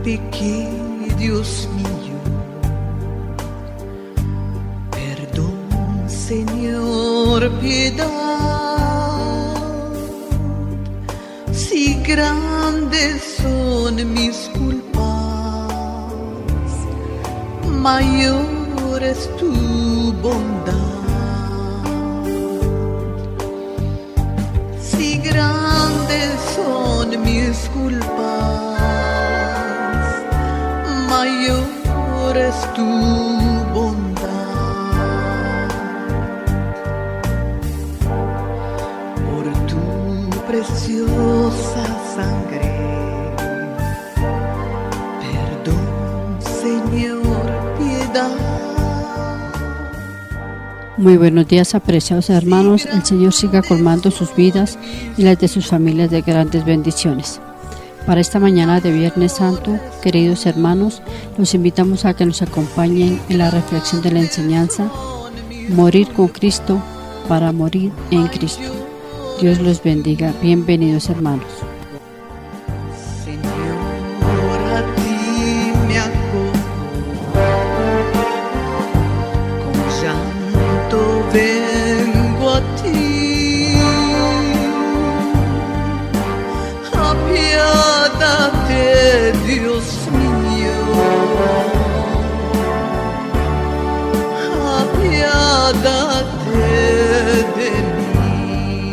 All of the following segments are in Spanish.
pequé, Dios mío. Perdón, Señor, piedad. Si grandes son mis culpas, mayor es tu bondad. Si grandes son mis culpas, mayor es tu bondad. Por tu preciosa sangre, perdón, Señor, piedad. Muy buenos días, apreciados hermanos. El Señor siga colmando sus vidas y las de sus familias de grandes bendiciones. Para esta mañana de Viernes Santo, queridos hermanos, los invitamos a que nos acompañen en la reflexión de la enseñanza Morir con Cristo para morir en Cristo. Dios los bendiga. Bienvenidos, hermanos. Vengo a ti, apiádate, Dios mío, apiádate de mí.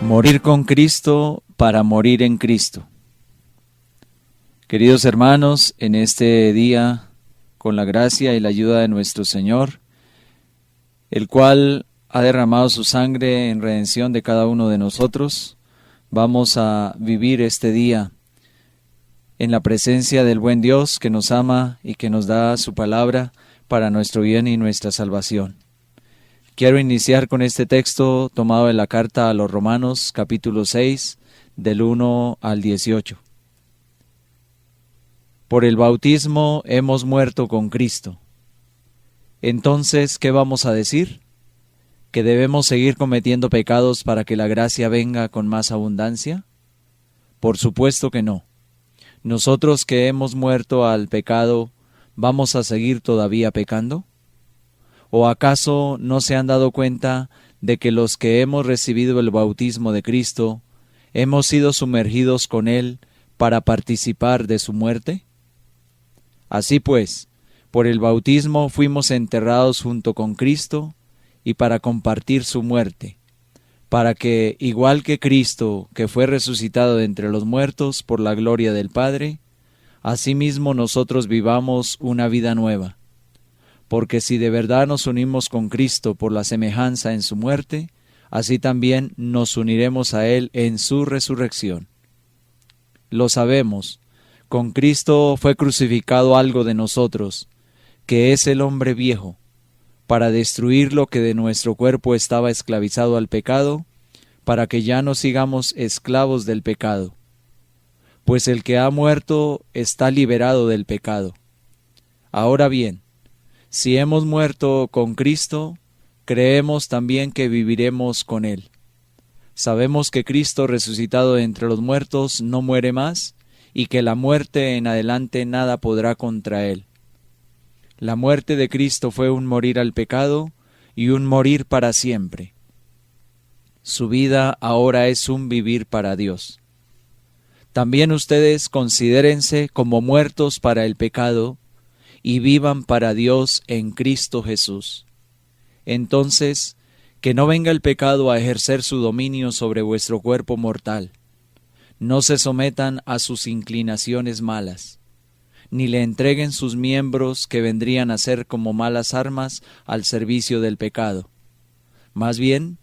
Morir con Cristo para morir en Cristo. Queridos hermanos, en este día, con la gracia y la ayuda de nuestro Señor, el cual ha derramado su sangre en redención de cada uno de nosotros, vamos a vivir este día en la presencia del buen Dios que nos ama y que nos da su palabra para nuestro bien y nuestra salvación. Quiero iniciar con este texto tomado de la carta a los Romanos, capítulo 6, del 1 al 18. Por el bautismo hemos muerto con Cristo. Entonces, ¿qué vamos a decir? ¿Que debemos seguir cometiendo pecados para que la gracia venga con más abundancia? Por supuesto que no. Nosotros que hemos muerto al pecado, ¿vamos a seguir todavía pecando? ¿O acaso no se han dado cuenta de que los que hemos recibido el bautismo de Cristo, hemos sido sumergidos con Él para participar de su muerte? Así pues, por el bautismo fuimos enterrados junto con Cristo y para compartir su muerte, para que, igual que Cristo, que fue resucitado de entre los muertos por la gloria del Padre, asimismo nosotros vivamos una vida nueva. Porque si de verdad nos unimos con Cristo por la semejanza en su muerte, así también nos uniremos a Él en su resurrección. Lo sabemos, con Cristo fue crucificado algo de nosotros, que es el hombre viejo, para destruir lo que de nuestro cuerpo estaba esclavizado al pecado, para que ya no sigamos esclavos del pecado. Pues el que ha muerto está liberado del pecado. Ahora bien, si hemos muerto con Cristo, creemos también que viviremos con Él. Sabemos que Cristo resucitado de entre los muertos no muere más, y que la muerte en adelante nada podrá contra Él. La muerte de Cristo fue un morir al pecado y un morir para siempre. Su vida ahora es un vivir para Dios. También ustedes considérense como muertos para el pecado y vivan para Dios en Cristo Jesús. Entonces, que no venga el pecado a ejercer su dominio sobre vuestro cuerpo mortal. No se sometan a sus inclinaciones malas, ni le entreguen sus miembros que vendrían a ser como malas armas al servicio del pecado. Más bien,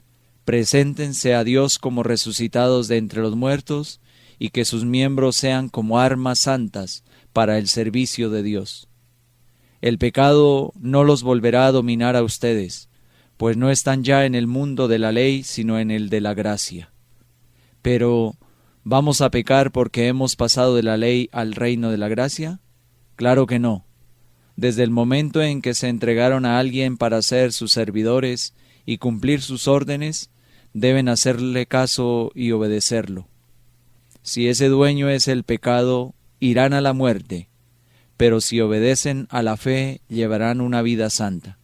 preséntense a Dios como resucitados de entre los muertos y que sus miembros sean como armas santas para el servicio de Dios. El pecado no los volverá a dominar a ustedes, pues no están ya en el mundo de la ley, sino en el de la gracia. Pero, ¿vamos a pecar porque hemos pasado de la ley al reino de la gracia? Claro que no. Desde el momento en que se entregaron a alguien para ser sus servidores y cumplir sus órdenes, deben hacerle caso y obedecerlo. Si ese dueño es el pecado, irán a la muerte, pero si obedecen a la fe, llevarán una vida santa.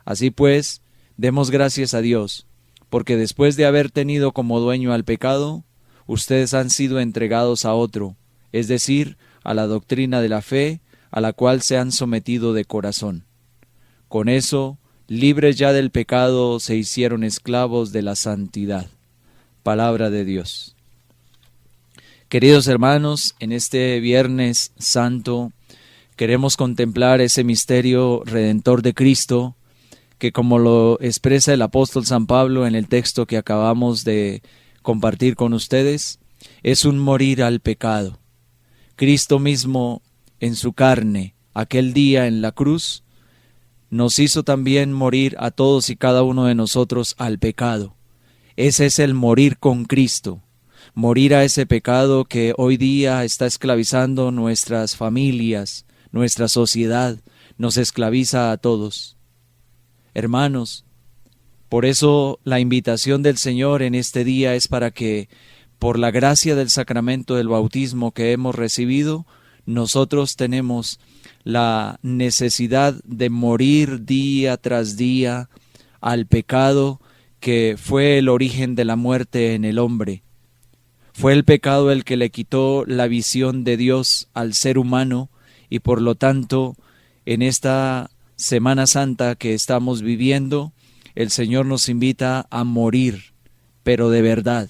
Así pues, demos gracias a Dios, porque después de haber tenido como dueño al pecado, ustedes han sido entregados a otro, es decir, a la doctrina de la fe, a la cual se han sometido de corazón. Con eso, libres ya del pecado, se hicieron esclavos de la santidad. Palabra de Dios. Queridos hermanos, en este Viernes Santo queremos contemplar ese misterio redentor de Cristo, que como lo expresa el apóstol San Pablo en el texto que acabamos de compartir con ustedes, es un morir al pecado. Cristo mismo en su carne, aquel día en la cruz, nos hizo también morir a todos y cada uno de nosotros al pecado. Ese es el morir con Cristo, morir a ese pecado que hoy día está esclavizando nuestras familias, nuestra sociedad, nos esclaviza a todos. Hermanos, por eso la invitación del Señor en este día es para que, por la gracia del sacramento del bautismo que hemos recibido, nosotros tenemos la necesidad de morir día tras día al pecado que fue el origen de la muerte en el hombre. Fue el pecado el que le quitó la visión de Dios al ser humano y por lo tanto en esta Semana Santa que estamos viviendo, el Señor nos invita a morir, pero de verdad.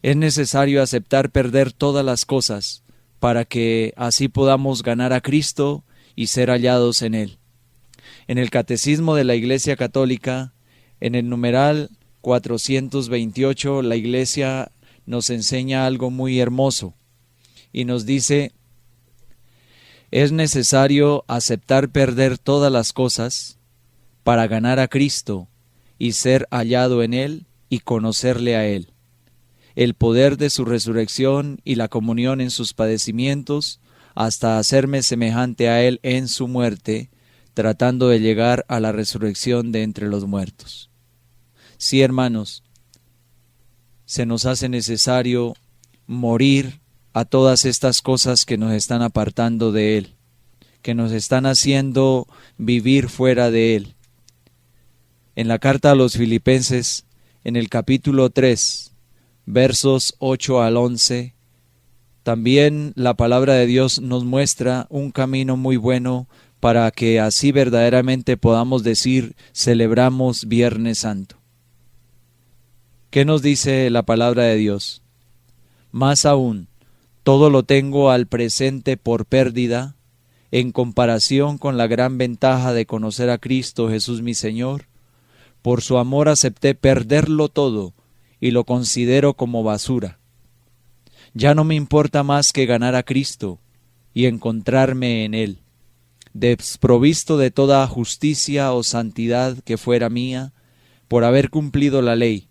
Es necesario aceptar perder todas las cosas para que así podamos ganar a Cristo y ser hallados en Él. En el Catecismo de la Iglesia Católica, en el numeral 428, la Iglesia nos enseña algo muy hermoso y nos dice: es necesario aceptar perder todas las cosas para ganar a Cristo y ser hallado en Él y conocerle a Él. El poder de su resurrección y la comunión en sus padecimientos, hasta hacerme semejante a Él en su muerte, tratando de llegar a la resurrección de entre los muertos. Sí, hermanos, se nos hace necesario morir a todas estas cosas que nos están apartando de Él, que nos están haciendo vivir fuera de Él. En la carta a los Filipenses, en el capítulo 3, versos 8 al 11, también la palabra de Dios nos muestra un camino muy bueno para que así verdaderamente podamos decir: celebramos Viernes Santo. ¿Qué nos dice la palabra de Dios? Más aún, todo lo tengo al presente por pérdida, en comparación con la gran ventaja de conocer a Cristo Jesús mi Señor. Por su amor acepté perderlo todo y lo considero como basura. Ya no me importa más que ganar a Cristo y encontrarme en Él, desprovisto de toda justicia o santidad que fuera mía, por haber cumplido la ley,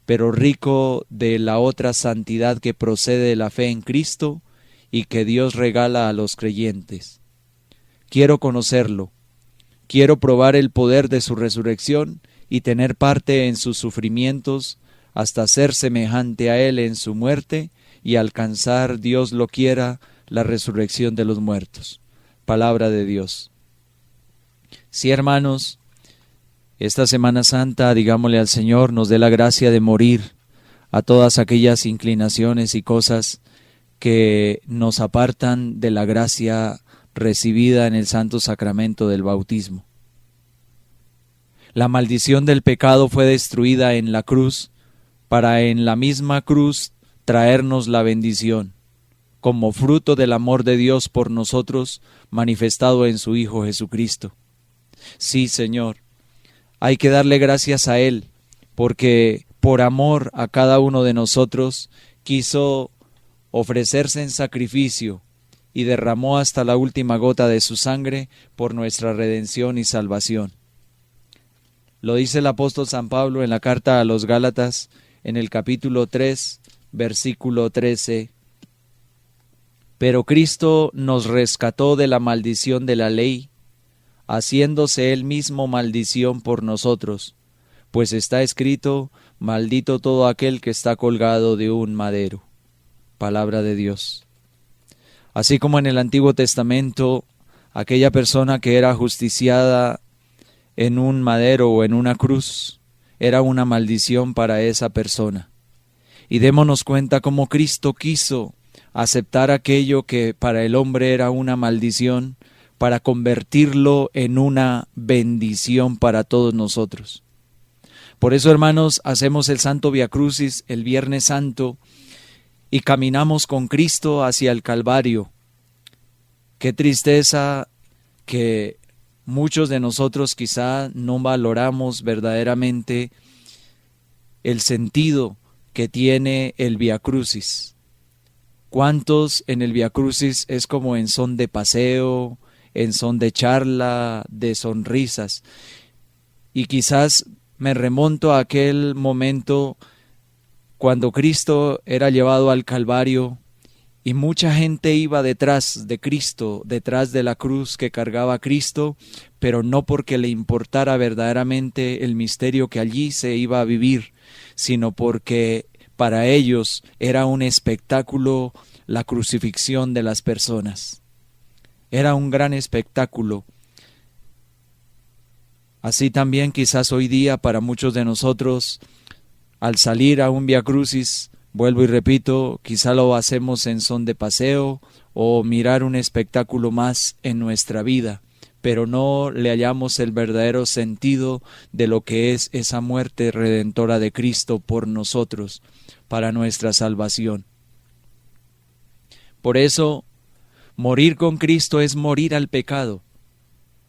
pero rico de la otra santidad que procede de la fe en Cristo y que Dios regala a los creyentes. Quiero conocerlo, quiero probar el poder de su resurrección y tener parte en sus sufrimientos, hasta ser semejante a Él en su muerte y alcanzar, Dios lo quiera, la resurrección de los muertos. Palabra de Dios. Sí, hermanos, esta Semana Santa, digámosle al Señor, nos dé la gracia de morir a todas aquellas inclinaciones y cosas que nos apartan de la gracia recibida en el santo sacramento del bautismo. La maldición del pecado fue destruida en la cruz, para en la misma cruz traernos la bendición, como fruto del amor de Dios por nosotros, manifestado en su Hijo Jesucristo. Sí, Señor, hay que darle gracias a Él, porque por amor a cada uno de nosotros quiso ofrecerse en sacrificio y derramó hasta la última gota de su sangre por nuestra redención y salvación. Lo dice el apóstol San Pablo en la carta a los Gálatas, en el capítulo 3, versículo 13. Pero Cristo nos rescató de la maldición de la ley, haciéndose Él mismo maldición por nosotros, pues está escrito: maldito todo aquel que está colgado de un madero. Palabra de Dios. Así como en el Antiguo Testamento, aquella persona que era ajusticiada en un madero o en una cruz, era una maldición para esa persona. Y démonos cuenta cómo Cristo quiso aceptar aquello que para el hombre era una maldición, para convertirlo en una bendición para todos nosotros. Por eso, hermanos, hacemos el Santo Via Crucis el Viernes Santo y caminamos con Cristo hacia el Calvario. Qué tristeza que muchos de nosotros quizá no valoramos verdaderamente el sentido que tiene el Via Crucis. ¿Cuántos en el Via Crucis es como en son de paseo, en son de charla, de sonrisas? Y quizás me remonto a aquel momento cuando Cristo era llevado al Calvario y mucha gente iba detrás de Cristo, detrás de la cruz que cargaba Cristo, pero no porque le importara verdaderamente el misterio que allí se iba a vivir, sino porque para ellos era un espectáculo la crucifixión de las personas. Era un gran espectáculo. Así también quizás hoy día para muchos de nosotros, al salir a un Via Crucis, vuelvo y repito, quizá lo hacemos en son de paseo o mirar un espectáculo más en nuestra vida, pero no le hallamos el verdadero sentido de lo que es esa muerte redentora de Cristo por nosotros, para nuestra salvación. Por eso, morir con Cristo es morir al pecado,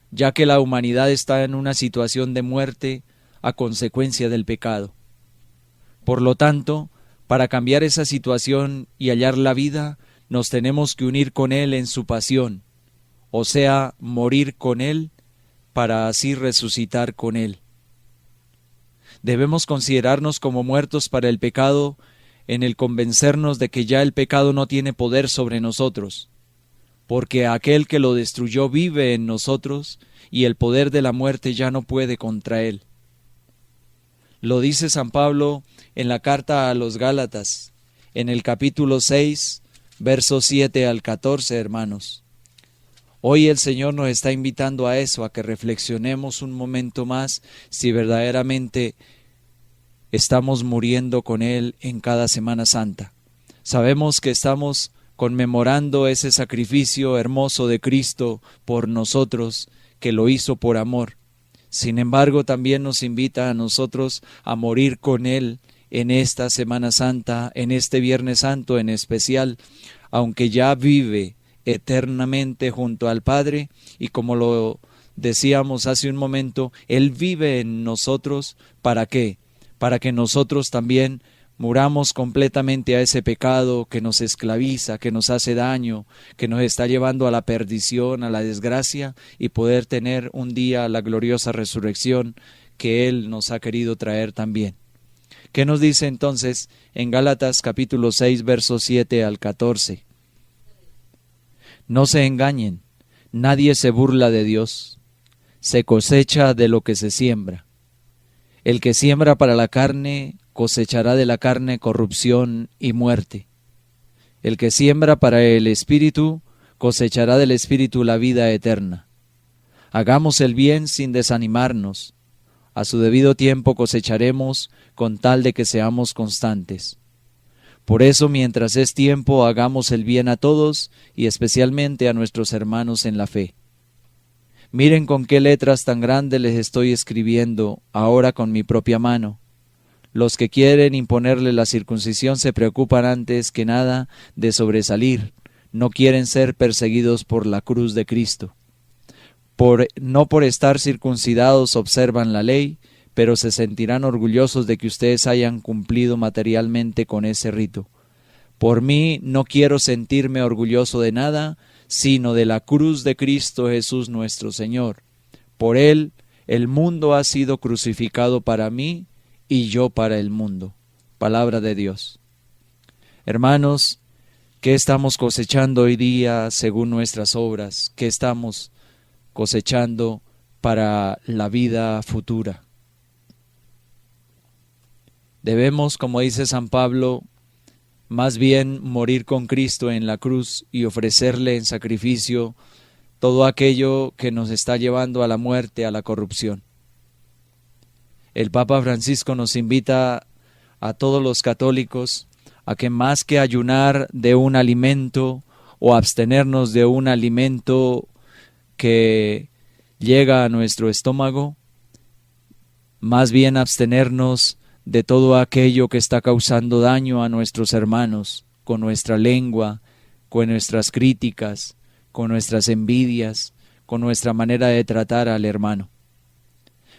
ya que la humanidad está en una situación de muerte a consecuencia del pecado. Por lo tanto, para cambiar esa situación y hallar la vida, nos tenemos que unir con Él en su pasión, o sea, morir con Él para así resucitar con Él. Debemos considerarnos como muertos para el pecado en el convencernos de que ya el pecado no tiene poder sobre nosotros, porque aquel que lo destruyó vive en nosotros y el poder de la muerte ya no puede contra él. Lo dice San Pablo en la carta a los Gálatas, en el capítulo 6, versos 7 al 14, hermanos. Hoy el Señor nos está invitando a eso, a que reflexionemos un momento más si verdaderamente estamos muriendo con Él en cada Semana Santa. Sabemos que estamos conmemorando ese sacrificio hermoso de Cristo por nosotros, que lo hizo por amor. Sin embargo, también nos invita a nosotros a morir con Él en esta Semana Santa, en este Viernes Santo en especial, aunque ya vive eternamente junto al Padre, y como lo decíamos hace un momento, Él vive en nosotros. ¿Para qué? Para que nosotros también muramos completamente a ese pecado que nos esclaviza, que nos hace daño, que nos está llevando a la perdición, a la desgracia, y poder tener un día la gloriosa resurrección que Él nos ha querido traer también. ¿Qué nos dice entonces en Gálatas capítulo 6, versos 7 al 14? No se engañen, nadie se burla de Dios, se cosecha de lo que se siembra. El que siembra para la carne, cosechará de la carne corrupción y muerte. El que siembra para el Espíritu, cosechará del Espíritu la vida eterna. Hagamos el bien sin desanimarnos. A su debido tiempo cosecharemos, con tal de que seamos constantes. Por eso, mientras es tiempo, hagamos el bien a todos y especialmente a nuestros hermanos en la fe. Miren con qué letras tan grandes les estoy escribiendo ahora con mi propia mano. Los que quieren imponerle la circuncisión se preocupan antes que nada de sobresalir, no quieren ser perseguidos por la cruz de Cristo. No por estar circuncidados observan la ley, pero se sentirán orgullosos de que ustedes hayan cumplido materialmente con ese rito. Por mí no quiero sentirme orgulloso de nada, sino de la cruz de Cristo Jesús nuestro Señor. Por Él el mundo ha sido crucificado para mí y yo para el mundo. Palabra de Dios. Hermanos, ¿qué estamos cosechando hoy día según nuestras obras? ¿Qué estamos cosechando para la vida futura? Debemos, como dice San Pablo, más bien morir con Cristo en la cruz y ofrecerle en sacrificio todo aquello que nos está llevando a la muerte, a la corrupción. El Papa Francisco nos invita a todos los católicos a que más que ayunar de un alimento o abstenernos de un alimento que llega a nuestro estómago, más bien abstenernos de todo aquello que está causando daño a nuestros hermanos, con nuestra lengua, con nuestras críticas, con nuestras envidias, con nuestra manera de tratar al hermano.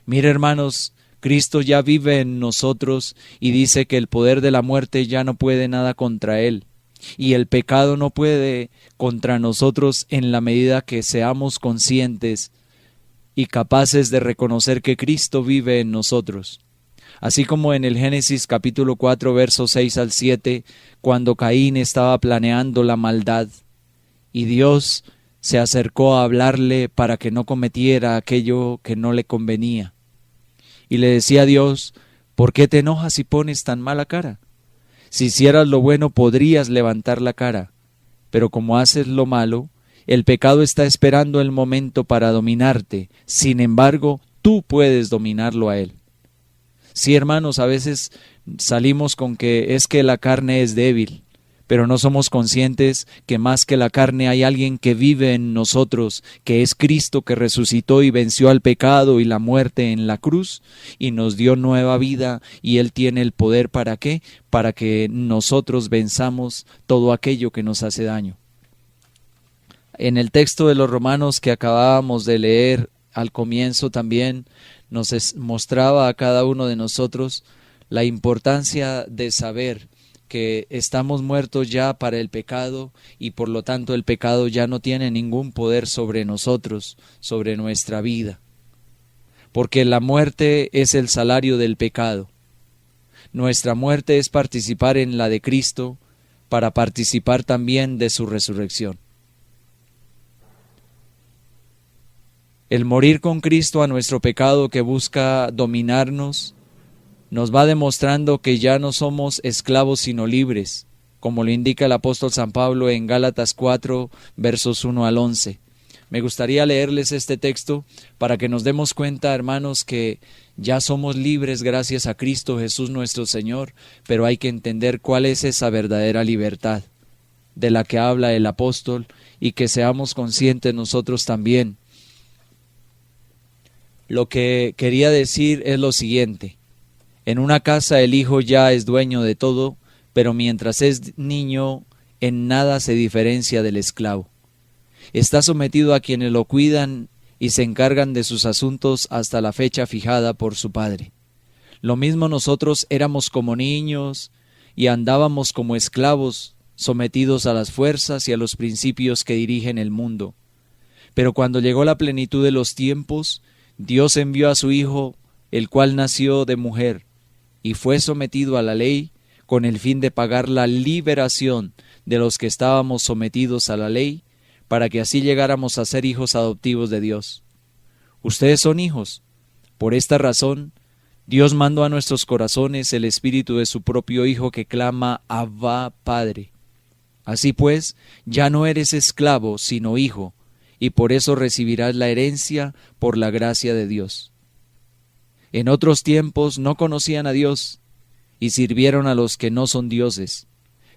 Mire, hermanos, Cristo ya vive en nosotros y dice que el poder de la muerte ya no puede nada contra Él, y el pecado no puede contra nosotros en la medida que seamos conscientes y capaces de reconocer que Cristo vive en nosotros. Así como en el Génesis capítulo 4, versos 6 al 7, cuando Caín estaba planeando la maldad, y Dios se acercó a hablarle para que no cometiera aquello que no le convenía. Y le decía a Dios: ¿por qué te enojas y pones tan mala cara? Si hicieras lo bueno podrías levantar la cara, pero como haces lo malo, el pecado está esperando el momento para dominarte. Sin embargo, tú puedes dominarlo a él. Sí, hermanos, a veces salimos con que es que la carne es débil, pero no somos conscientes que más que la carne hay alguien que vive en nosotros, que es Cristo, que resucitó y venció al pecado y la muerte en la cruz y nos dio nueva vida, y Él tiene el poder ¿para qué? Para que nosotros venzamos todo aquello que nos hace daño. En el texto de los Romanos que acabábamos de leer al comienzo también nos mostraba a cada uno de nosotros la importancia de saber que estamos muertos ya para el pecado y por lo tanto el pecado ya no tiene ningún poder sobre nosotros, sobre nuestra vida. Porque la muerte es el salario del pecado. Nuestra muerte es participar en la de Cristo para participar también de su resurrección. El morir con Cristo a nuestro pecado que busca dominarnos nos va demostrando que ya no somos esclavos sino libres, como lo indica el apóstol San Pablo en Gálatas 4, versos 1 al 11. Me gustaría leerles este texto para que nos demos cuenta, hermanos, que ya somos libres gracias a Cristo Jesús nuestro Señor, pero hay que entender cuál es esa verdadera libertad de la que habla el apóstol y que seamos conscientes nosotros también. Lo que quería decir es lo siguiente: en una casa el hijo ya es dueño de todo, pero mientras es niño en nada se diferencia del esclavo. Está sometido a quienes lo cuidan y se encargan de sus asuntos hasta la fecha fijada por su padre. Lo mismo nosotros éramos como niños y andábamos como esclavos, sometidos a las fuerzas y a los principios que dirigen el mundo. Pero cuando llegó la plenitud de los tiempos, Dios envió a su Hijo, el cual nació de mujer, y fue sometido a la ley con el fin de pagar la liberación de los que estábamos sometidos a la ley, para que así llegáramos a ser hijos adoptivos de Dios. Ustedes son hijos. Por esta razón, Dios mandó a nuestros corazones el espíritu de su propio Hijo que clama: Abba, Padre. Así pues, ya no eres esclavo, sino hijo, y por eso recibirás la herencia por la gracia de Dios. En otros tiempos no conocían a Dios y sirvieron a los que no son dioses,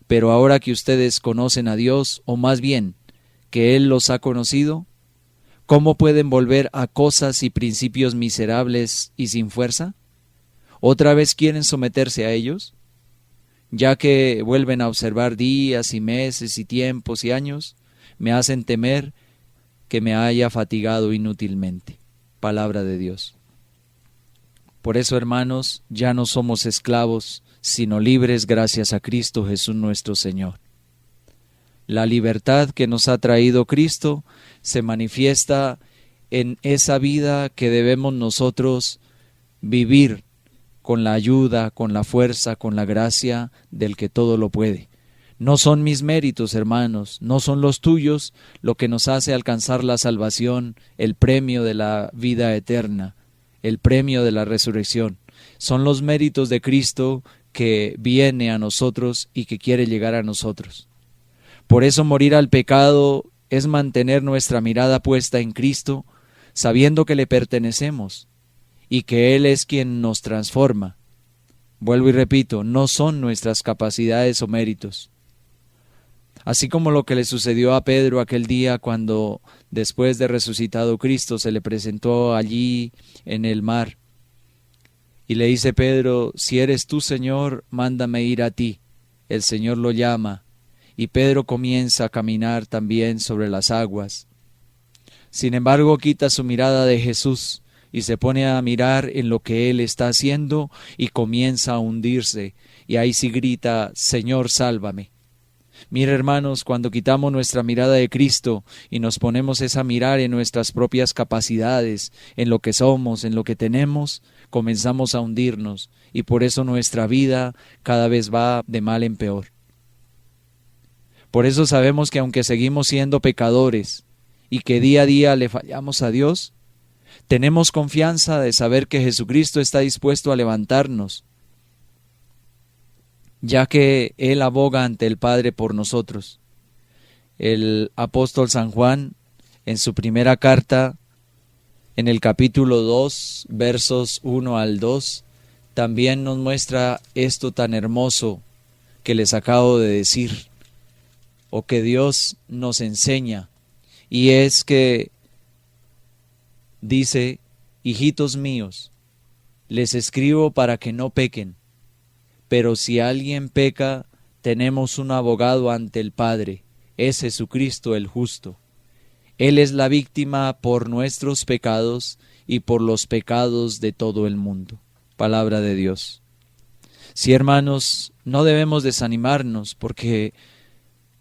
pero ahora que ustedes conocen a Dios, o más bien, que Él los ha conocido, ¿cómo pueden volver a cosas y principios miserables y sin fuerza? ¿Otra vez quieren someterse a ellos? Ya que vuelven a observar días y meses y tiempos y años, me hacen temer que me haya fatigado inútilmente. Palabra de Dios. Por eso, hermanos, ya no somos esclavos, sino libres gracias a Cristo Jesús nuestro Señor. La libertad que nos ha traído Cristo se manifiesta en esa vida que debemos nosotros vivir con la ayuda, con la fuerza, con la gracia del que todo lo puede. No son mis méritos, hermanos, no son los tuyos lo que nos hace alcanzar la salvación, el premio de la vida eterna, el premio de la resurrección. Son los méritos de Cristo que viene a nosotros y que quiere llegar a nosotros. Por eso morir al pecado es mantener nuestra mirada puesta en Cristo, sabiendo que le pertenecemos y que Él es quien nos transforma. Vuelvo y repito, no son nuestras capacidades o méritos. Así como lo que le sucedió a Pedro aquel día cuando, después de resucitado Cristo, se le presentó allí en el mar. Y le dice Pedro, si eres tú, Señor, mándame ir a ti. El Señor lo llama, y Pedro comienza a caminar también sobre las aguas. Sin embargo, quita su mirada de Jesús y se pone a mirar en lo que Él está haciendo y comienza a hundirse. Y ahí sí grita, Señor, sálvame. Mira, hermanos, cuando quitamos nuestra mirada de Cristo y nos ponemos esa mirar en nuestras propias capacidades, en lo que somos, en lo que tenemos, comenzamos a hundirnos y por eso nuestra vida cada vez va de mal en peor. Por eso sabemos que aunque seguimos siendo pecadores y que día a día le fallamos a Dios, tenemos confianza de saber que Jesucristo está dispuesto a levantarnos, ya que Él aboga ante el Padre por nosotros. El apóstol San Juan, en su primera carta, en el capítulo 2, versos 1 al 2, también nos muestra esto tan hermoso que les acabo de decir, o que Dios nos enseña, y es que dice, hijitos míos, les escribo para que no pequen. Pero si alguien peca, tenemos un abogado ante el Padre, es Jesucristo el justo. Él es la víctima por nuestros pecados y por los pecados de todo el mundo. Palabra de Dios. Sí, hermanos, no debemos desanimarnos porque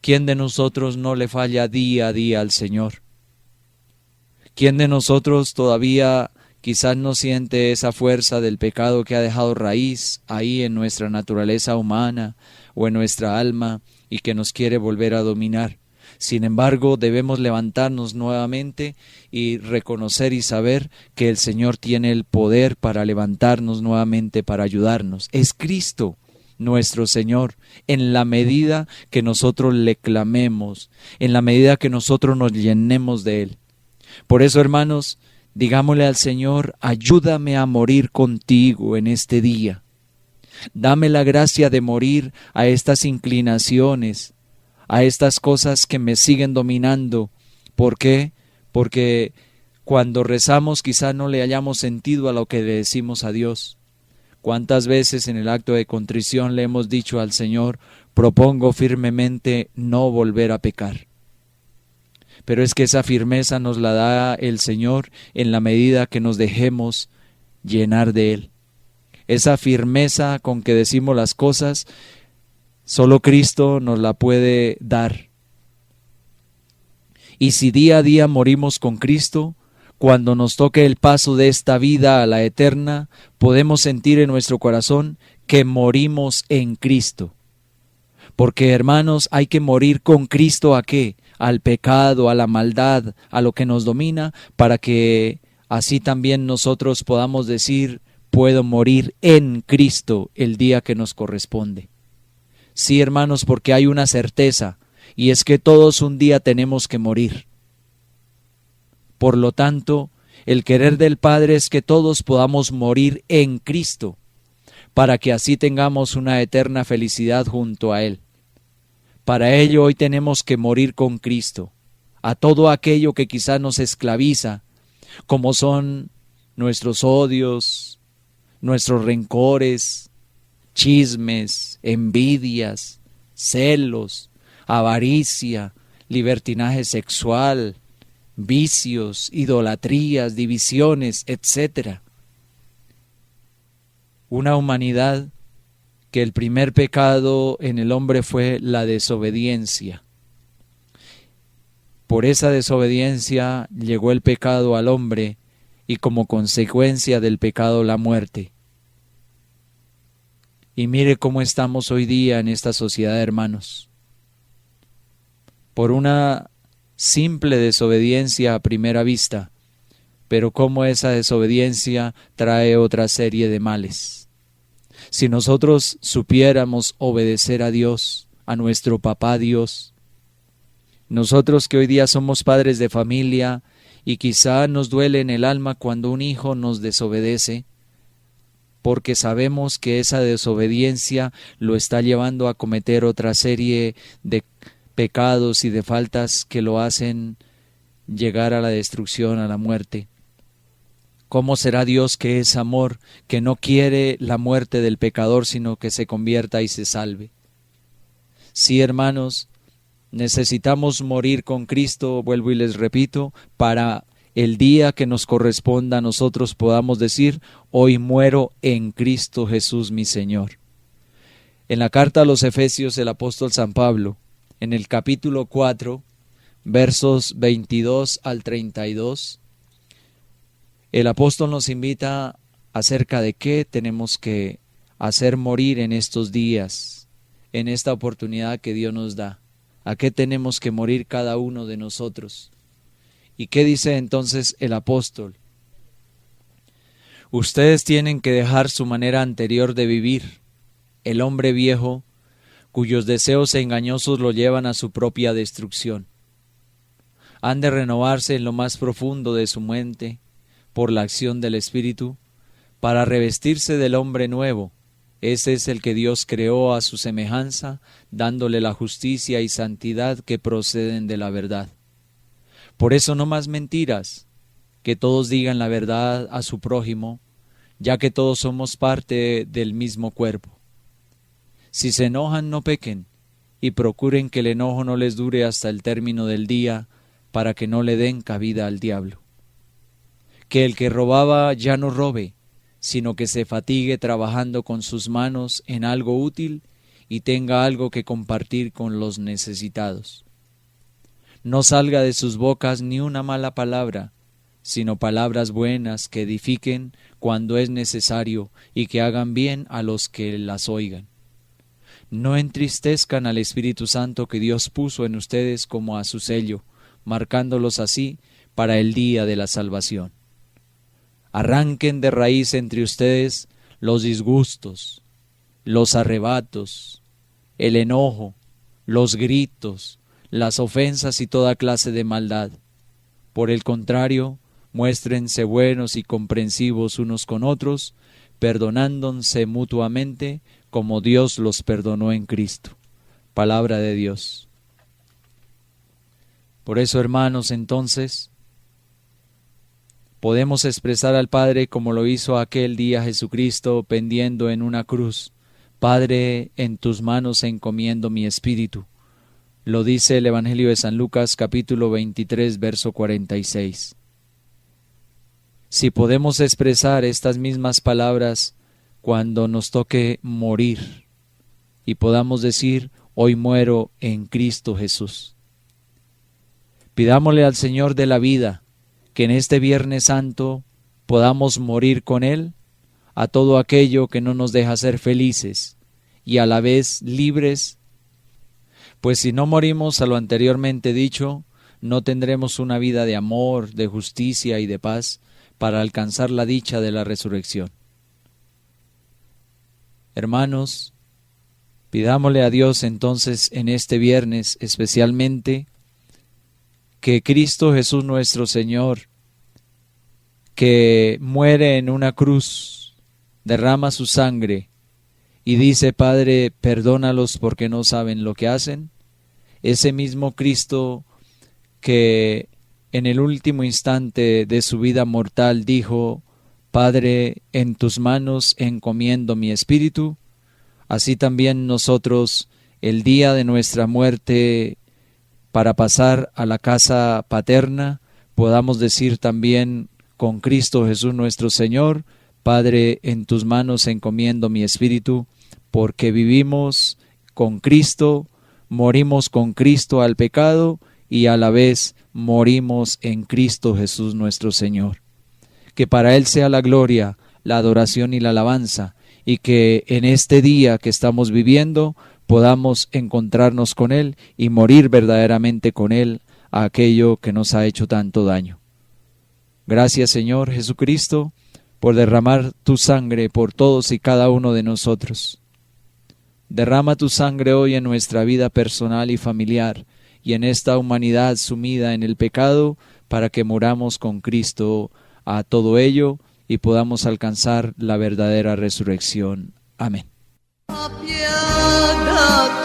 ¿quién de nosotros no le falla día a día al Señor? ¿Quién de nosotros todavía quizás no siente esa fuerza del pecado que ha dejado raíz ahí en nuestra naturaleza humana o en nuestra alma y que nos quiere volver a dominar? Sin embargo, debemos levantarnos nuevamente y reconocer y saber que el Señor tiene el poder para levantarnos nuevamente, para ayudarnos. Es Cristo nuestro Señor, en la medida que nosotros le clamemos, en la medida que nosotros nos llenemos de Él. Por eso, hermanos, digámosle al Señor, ayúdame a morir contigo en este día. Dame la gracia de morir a estas inclinaciones, a estas cosas que me siguen dominando. ¿Por qué? Porque cuando rezamos quizás no le hayamos sentido a lo que le decimos a Dios. ¿Cuántas veces en el acto de contrición le hemos dicho al Señor, propongo firmemente no volver a pecar? Pero es que esa firmeza nos la da el Señor en la medida que nos dejemos llenar de Él. Esa firmeza con que decimos las cosas, solo Cristo nos la puede dar. Y si día a día morimos con Cristo, cuando nos toque el paso de esta vida a la eterna, podemos sentir en nuestro corazón que morimos en Cristo. Porque, hermanos, hay que morir con Cristo ¿a qué? Al pecado, a la maldad, a lo que nos domina, para que así también nosotros podamos decir, puedo morir en Cristo el día que nos corresponde. Sí, hermanos, porque hay una certeza, y es que todos un día tenemos que morir. Por lo tanto, el querer del Padre es que todos podamos morir en Cristo, para que así tengamos una eterna felicidad junto a Él. Para ello hoy tenemos que morir con Cristo, a todo aquello que quizás nos esclaviza, como son nuestros odios, nuestros rencores, chismes, envidias, celos, avaricia, libertinaje sexual, vicios, idolatrías, divisiones, etc. Una humanidad que el primer pecado en el hombre fue la desobediencia. Por esa desobediencia llegó el pecado al hombre y como consecuencia del pecado la muerte. Y mire cómo estamos hoy día en esta sociedad, hermanos. Por una simple desobediencia a primera vista, pero cómo esa desobediencia trae otra serie de males. Si nosotros supiéramos obedecer a Dios, a nuestro papá Dios, nosotros que hoy día somos padres de familia y quizá nos duele en el alma cuando un hijo nos desobedece, porque sabemos que esa desobediencia lo está llevando a cometer otra serie de pecados y de faltas que lo hacen llegar a la destrucción, a la muerte. ¿Cómo será Dios, que es amor, que no quiere la muerte del pecador, sino que se convierta y se salve? Sí, hermanos, necesitamos morir con Cristo, vuelvo y les repito, para el día que nos corresponda a nosotros podamos decir: hoy muero en Cristo Jesús mi Señor. En la carta a los Efesios, el apóstol San Pablo, en el capítulo 4, versos 22 al 32, el apóstol nos invita acerca de qué tenemos que hacer morir en estos días, en esta oportunidad que Dios nos da. ¿A qué tenemos que morir cada uno de nosotros? ¿Y qué dice entonces el apóstol? Ustedes tienen que dejar su manera anterior de vivir, el hombre viejo, cuyos deseos engañosos lo llevan a su propia destrucción. Han de renovarse en lo más profundo de su mente, por la acción del Espíritu, para revestirse del hombre nuevo. Ese es el que Dios creó a su semejanza, dándole la justicia y santidad que proceden de la verdad. Por eso no más mentiras, que todos digan la verdad a su prójimo, ya que todos somos parte del mismo cuerpo. Si se enojan, no pequen, y procuren que el enojo no les dure hasta el término del día, para que no le den cabida al diablo. Que el que robaba ya no robe, sino que se fatigue trabajando con sus manos en algo útil y tenga algo que compartir con los necesitados. No salga de sus bocas ni una mala palabra, sino palabras buenas que edifiquen cuando es necesario y que hagan bien a los que las oigan. No entristezcan al Espíritu Santo que Dios puso en ustedes como a su sello, marcándolos así para el día de la salvación. Arranquen de raíz entre ustedes los disgustos, los arrebatos, el enojo, los gritos, las ofensas y toda clase de maldad. Por el contrario, muéstrense buenos y comprensivos unos con otros, perdonándose mutuamente como Dios los perdonó en Cristo. Palabra de Dios. Por eso, hermanos, entonces, podemos expresar al Padre como lo hizo aquel día Jesucristo pendiendo en una cruz: Padre, en tus manos encomiendo mi espíritu. Lo dice el Evangelio de San Lucas, capítulo 23, verso 46. Si podemos expresar estas mismas palabras cuando nos toque morir y podamos decir: hoy muero en Cristo Jesús. Pidámosle al Señor de la vida que en este Viernes Santo podamos morir con Él a todo aquello que no nos deja ser felices y a la vez libres, pues si no morimos a lo anteriormente dicho, no tendremos una vida de amor, de justicia y de paz para alcanzar la dicha de la resurrección. Hermanos, pidámosle a Dios entonces en este viernes especialmente que Cristo Jesús nuestro Señor, que muere en una cruz, derrama su sangre y dice: Padre, perdónalos porque no saben lo que hacen. Ese mismo Cristo que en el último instante de su vida mortal dijo: Padre, en tus manos encomiendo mi espíritu, así también nosotros el día de nuestra muerte, para pasar a la casa paterna, podamos decir también con Cristo Jesús nuestro Señor: Padre, en tus manos encomiendo mi espíritu, porque vivimos con Cristo, morimos con Cristo al pecado y a la vez morimos en Cristo Jesús nuestro Señor. Que para Él sea la gloria, la adoración y la alabanza, y que en este día que estamos viviendo podamos encontrarnos con Él y morir verdaderamente con Él a aquello que nos ha hecho tanto daño. Gracias, Señor Jesucristo, por derramar tu sangre por todos y cada uno de nosotros. Derrama tu sangre hoy en nuestra vida personal y familiar y en esta humanidad sumida en el pecado, para que moramos con Cristo a todo ello y podamos alcanzar la verdadera resurrección. Amén. Apiádate